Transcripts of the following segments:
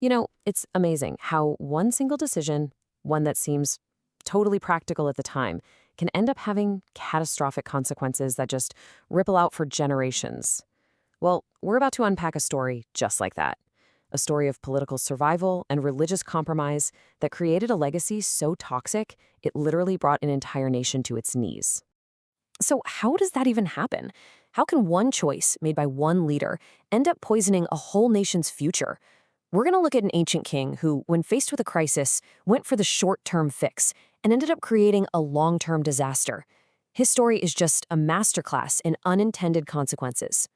It's amazing how one single decision, one that seems totally practical at the time, can end up having catastrophic consequences that just ripple out for generations. Well, we're about to unpack a story just like that. A story of political survival and religious compromise that created a legacy so toxic, it literally brought an entire nation to its knees. So, how does that even happen? How can one choice made by one leader end up poisoning a whole nation's future? We're going to look at an ancient king who, when faced with a crisis, went for the short-term fix and ended up creating a long-term disaster. His story is just a masterclass in unintended consequences.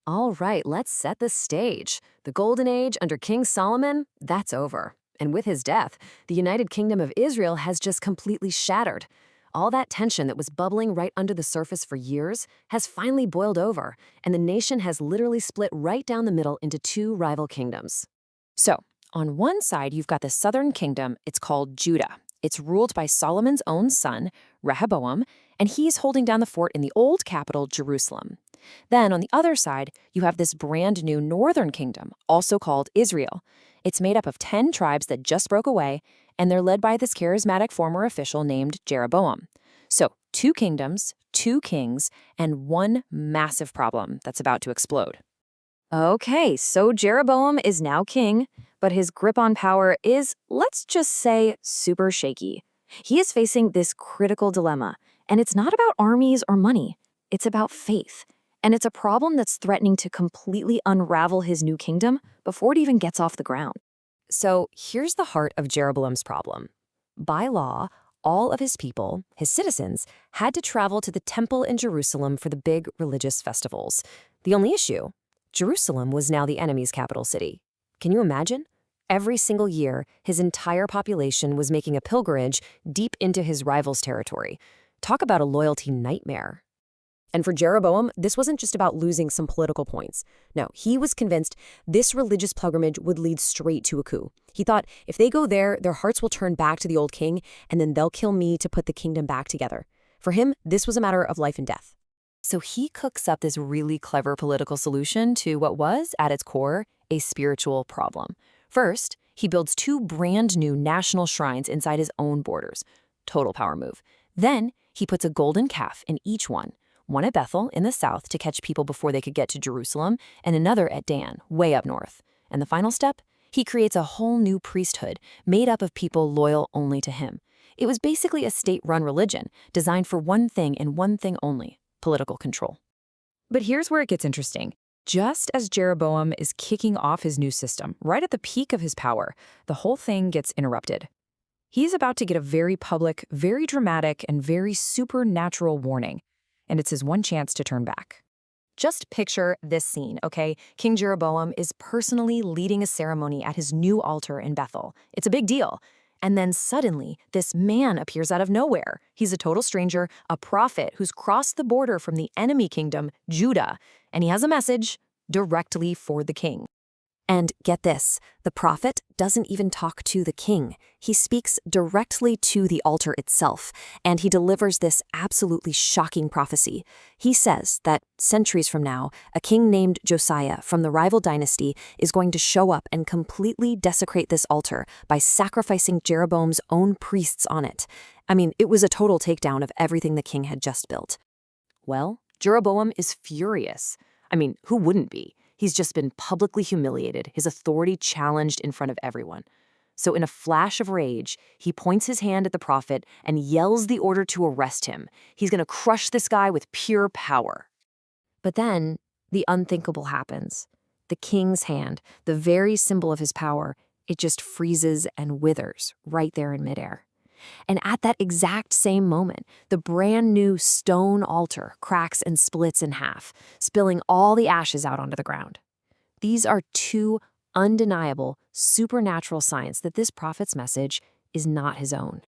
All right, let's set the stage. The Golden Age under King Solomon, that's over. And with his death, the United Kingdom of Israel has just completely shattered. All that tension that was bubbling right under the surface for years has finally boiled over, and the nation has literally split right down the middle into two rival kingdoms. So, on one side, you've got the southern kingdom. It's called Judah. It's ruled by Solomon's own son, Rehoboam, and he's holding down the fort in the old capital, Jerusalem. Then, on the other side, you have this brand new northern kingdom, also called Israel. It's made up of 10 tribes that just broke away, and they're led by this charismatic former official named Jeroboam. So, two kingdoms, two kings, and one massive problem that's about to explode. Okay, so Jeroboam is now king, but his grip on power is, let's just say, super shaky. He is facing this critical dilemma, and it's not about armies or money. It's about faith. And it's a problem that's threatening to completely unravel his new kingdom before it even gets off the ground. So here's the heart of Jeroboam's problem. By law, all of his people, his citizens, had to travel to the temple in Jerusalem for the big religious festivals. The only issue? Jerusalem was now the enemy's capital city. Can you imagine? Every single year, his entire population was making a pilgrimage deep into his rival's territory. Talk about a loyalty nightmare. And for Jeroboam, this wasn't just about losing some political points. No, he was convinced this religious pilgrimage would lead straight to a coup. He thought, if they go there, their hearts will turn back to the old king, and then they'll kill me to put the kingdom back together. For him, this was a matter of life and death. So he cooks up this really clever political solution to what was, at its core, a spiritual problem. First, he builds two brand new national shrines inside his own borders. Total power move. Then, he puts a golden calf in each one at Bethel in the south to catch people before they could get to Jerusalem, and another at Dan, way up north. And the final step? He creates a whole new priesthood made up of people loyal only to him. It was basically a state-run religion designed for one thing and one thing only: political control. But here's where it gets interesting. Just as Jeroboam is kicking off his new system, right at the peak of his power, the whole thing gets interrupted. He's about to get a very public, very dramatic, and very supernatural warning, and it's his one chance to turn back. Just picture this scene, okay? King Jeroboam is personally leading a ceremony at his new altar in Bethel. It's a big deal. And then suddenly, this man appears out of nowhere. He's a total stranger, a prophet who's crossed the border from the enemy kingdom, Judah, and he has a message directly for the king. And get this, the prophet doesn't even talk to the king. He speaks directly to the altar itself, and he delivers this absolutely shocking prophecy. He says that centuries from now, a king named Josiah from the rival dynasty is going to show up and completely desecrate this altar by sacrificing Jeroboam's own priests on it. I mean, it was a total takedown of everything the king had just built. Well, Jeroboam is furious. I mean, who wouldn't be? He's just been publicly humiliated, his authority challenged in front of everyone. So in a flash of rage, he points his hand at the prophet and yells the order to arrest him. He's going to crush this guy with pure power. But then, the unthinkable happens. The king's hand, the very symbol of his power, it just freezes and withers right there in midair. And at that exact same moment, the brand new stone altar cracks and splits in half, spilling all the ashes out onto the ground. These are two undeniable, supernatural signs that this prophet's message is not his own.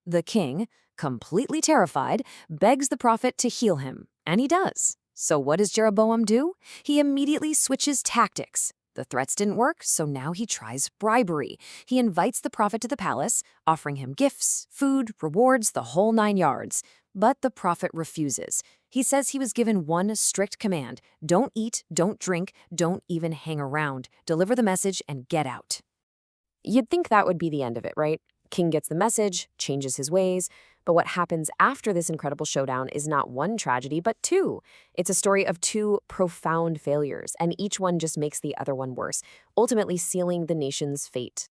The king, completely terrified, begs the prophet to heal him, and he does. So what does Jeroboam do? He immediately switches tactics. The threats didn't work, so now he tries bribery. He invites the prophet to the palace, offering him gifts, food, rewards, the whole 9 yards. But the prophet refuses. He says he was given one strict command: don't eat, don't drink, don't even hang around. Deliver the message and get out. You'd think that would be the end of it, right? King gets the message, changes his ways, but what happens after this incredible showdown is not one tragedy, but two. It's a story of two profound failures, and each one just makes the other one worse, ultimately sealing the nation's fate.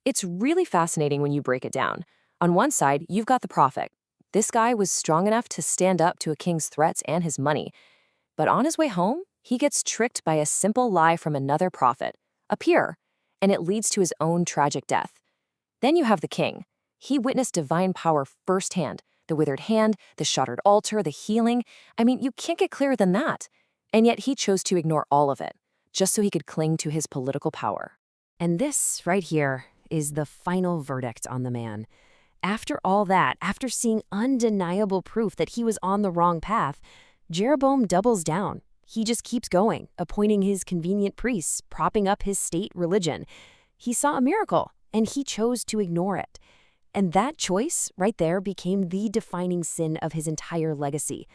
It's really fascinating when you break it down. On one side, you've got the prophet. This guy was strong enough to stand up to a king's threats and his money. But on his way home, he gets tricked by a simple lie from another prophet, a peer, and it leads to his own tragic death. Then you have the king. He witnessed divine power firsthand, the withered hand, the shattered altar, the healing. I mean, you can't get clearer than that. And yet he chose to ignore all of it, just so he could cling to his political power. And this, right here, is the final verdict on the man. After all that, after seeing undeniable proof that he was on the wrong path, Jeroboam doubles down. He just keeps going, appointing his convenient priests, propping up his state religion. He saw a miracle, and he chose to ignore it. And that choice, right there, became the defining sin of his entire legacy.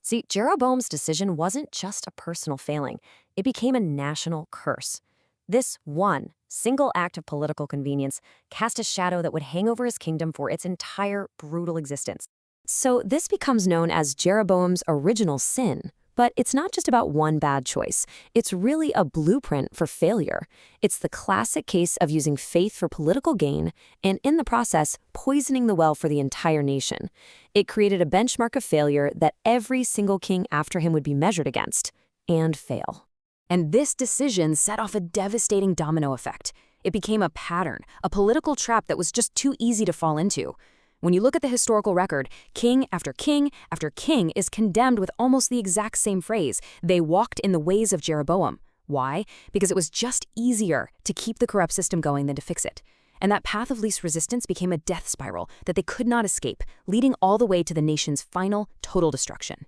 See, Jeroboam's decision wasn't just a personal failing. It became a national curse. This one single act of political convenience cast a shadow that would hang over his kingdom for its entire brutal existence. So this becomes known as Jeroboam's original sin. But it's not just about one bad choice. It's really a blueprint for failure. It's the classic case of using faith for political gain and, in the process, poisoning the well for the entire nation. It created a benchmark of failure that every single king after him would be measured against and fail. And this decision set off a devastating domino effect. It became a pattern, a political trap that was just too easy to fall into. When you look at the historical record, king after king after king is condemned with almost the exact same phrase. They walked in the ways of Jeroboam. Why? Because it was just easier to keep the corrupt system going than to fix it. And that path of least resistance became a death spiral that they could not escape, leading all the way to the nation's final, total destruction.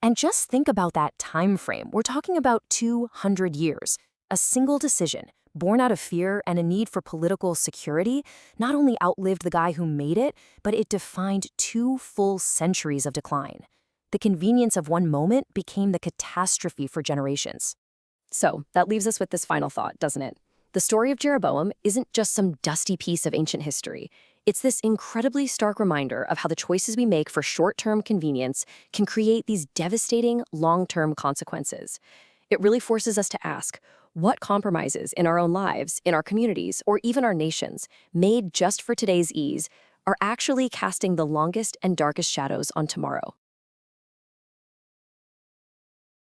And just think about that time frame. We're talking about 200 years. A single decision, born out of fear and a need for political security, not only outlived the guy who made it, but it defined 2 full centuries of decline. The convenience of one moment became the catastrophe for generations. So that leaves us with this final thought, doesn't it? The story of Jeroboam isn't just some dusty piece of ancient history. It's this incredibly stark reminder of how the choices we make for short-term convenience can create these devastating long-term consequences. It really forces us to ask, what compromises in our own lives, in our communities, or even our nations, made just for today's ease, are actually casting the longest and darkest shadows on tomorrow?